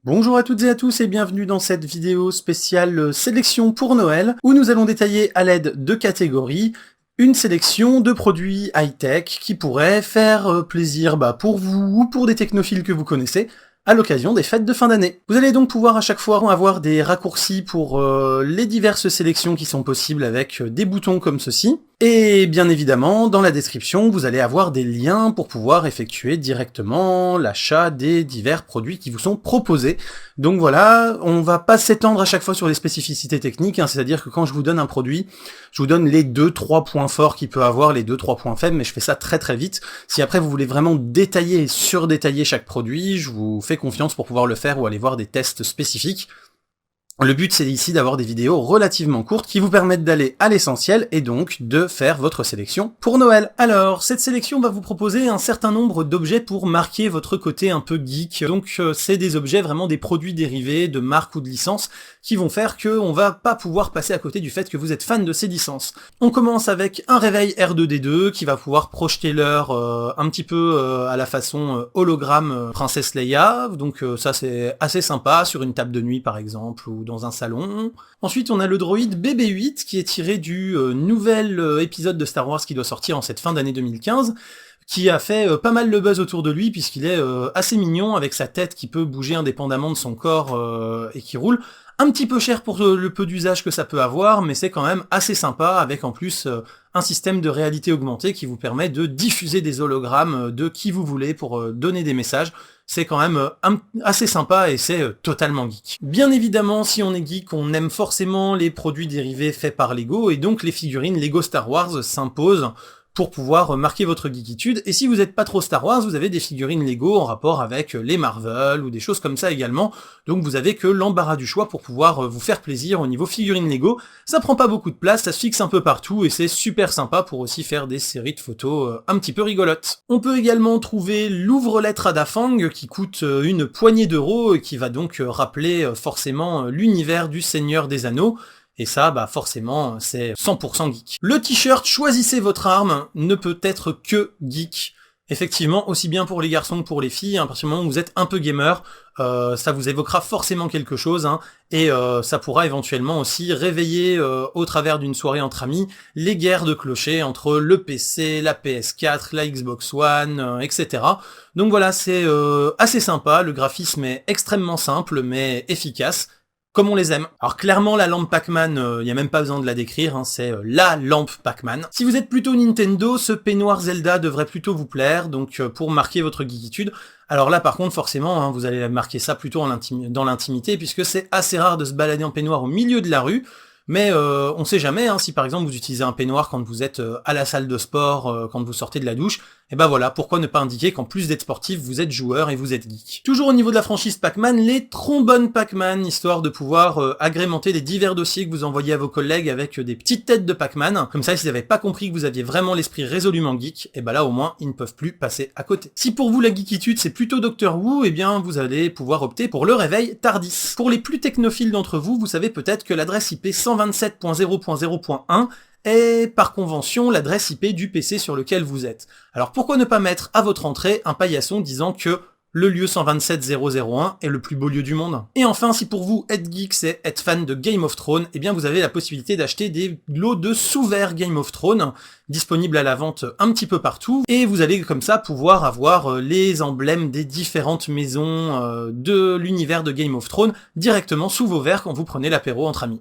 Bonjour à toutes et à tous et bienvenue dans cette vidéo spéciale sélection pour Noël où nous allons détailler à l'aide de catégories une sélection de produits high-tech qui pourraient faire plaisir pour vous ou pour des technophiles que vous connaissez à l'occasion des fêtes de fin d'année. Vous allez donc pouvoir à chaque fois avoir des raccourcis pour les diverses sélections qui sont possibles avec des boutons comme ceci. Et bien évidemment, dans la description, vous allez avoir des liens pour pouvoir effectuer directement l'achat des divers produits qui vous sont proposés. Donc voilà, on va pas s'étendre à chaque fois sur les spécificités techniques, c'est-à-dire que quand je vous donne un produit, je vous donne les 2-3 points forts qu'il peut avoir, les 2-3 points faibles, mais je fais ça très très vite. Si après vous voulez vraiment détailler et surdétailler chaque produit, je vous fais confiance pour pouvoir le faire ou aller voir des tests spécifiques. Le but c'est ici d'avoir des vidéos relativement courtes qui vous permettent d'aller à l'essentiel et donc de faire votre sélection pour Noël. Alors, cette sélection va vous proposer un certain nombre d'objets pour marquer votre côté un peu geek. Donc c'est des objets vraiment des produits dérivés de marques ou de licences qui vont faire qu'on va pas pouvoir passer à côté du fait que vous êtes fan de ces licences. On commence avec un réveil R2D2 qui va pouvoir projeter l'heure un petit peu à la façon hologramme Princesse Leia, donc ça c'est assez sympa sur une table de nuit par exemple ou dans un salon. Ensuite on a le droïde BB-8 qui est tiré du nouvel épisode de Star Wars qui doit sortir en cette fin d'année 2015, qui a fait pas mal le buzz autour de lui puisqu'il est assez mignon avec sa tête qui peut bouger indépendamment de son corps et qui roule. Un petit peu cher pour le peu d'usage que ça peut avoir, mais c'est quand même assez sympa avec en plus un système de réalité augmentée qui vous permet de diffuser des hologrammes de qui vous voulez pour donner des messages. C'est quand même assez sympa et c'est totalement geek. Bien évidemment, si on est geek, on aime forcément les produits dérivés faits par Lego, et donc les figurines Lego Star Wars s'imposent pour pouvoir marquer votre geekitude. Et si vous n'êtes pas trop Star Wars, vous avez des figurines Lego en rapport avec les Marvel ou des choses comme ça également. Donc vous avez que l'embarras du choix pour pouvoir vous faire plaisir au niveau figurines Lego. Ça prend pas beaucoup de place, ça se fixe un peu partout et c'est super sympa pour aussi faire des séries de photos un petit peu rigolotes. On peut également trouver l'ouvre-lettre à Dafang qui coûte une poignée d'euros et qui va donc rappeler forcément l'univers du Seigneur des Anneaux. Et ça, forcément, c'est 100% geek. Le t-shirt Choisissez votre arme ne peut être que geek. Effectivement, aussi bien pour les garçons que pour les filles, à partir du moment où vous êtes un peu gamer, ça vous évoquera forcément quelque chose, et ça pourra éventuellement aussi réveiller, au travers d'une soirée entre amis, les guerres de clochers entre le PC, la PS4, la Xbox One, etc. Donc voilà, c'est assez sympa, le graphisme est extrêmement simple, mais efficace, comme on les aime. Alors clairement la lampe Pac-Man, y a même pas besoin de la décrire, c'est la lampe Pac-Man. Si vous êtes plutôt Nintendo, ce peignoir Zelda devrait plutôt vous plaire, donc pour marquer votre geekitude. Alors là par contre forcément, vous allez marquer ça plutôt dans l'intimité, puisque c'est assez rare de se balader en peignoir au milieu de la rue. Mais on sait jamais, si par exemple vous utilisez un peignoir quand vous êtes à la salle de sport, quand vous sortez de la douche, et voilà, pourquoi ne pas indiquer qu'en plus d'être sportif, vous êtes joueur et vous êtes geek. Toujours au niveau de la franchise Pac-Man, les trombones Pac-Man, histoire de pouvoir agrémenter les divers dossiers que vous envoyez à vos collègues avec des petites têtes de Pac-Man, comme ça s'ils n'avaient pas compris que vous aviez vraiment l'esprit résolument geek, et là au moins ils ne peuvent plus passer à côté. Si pour vous la geekitude c'est plutôt Doctor Who, vous allez pouvoir opter pour le réveil TARDIS. Pour les plus technophiles d'entre vous, vous savez peut-être que l'adresse IP 127.0.0.1 est par convention l'adresse IP du PC sur lequel vous êtes. Alors pourquoi ne pas mettre à votre entrée un paillasson disant que le lieu 127.0.0.1 est le plus beau lieu du monde? Et enfin, si pour vous être geek c'est être fan de Game of Thrones, vous avez la possibilité d'acheter des lots de sous-verts Game of Thrones disponibles à la vente un petit peu partout, et vous allez comme ça pouvoir avoir les emblèmes des différentes maisons de l'univers de Game of Thrones directement sous vos verres quand vous prenez l'apéro entre amis.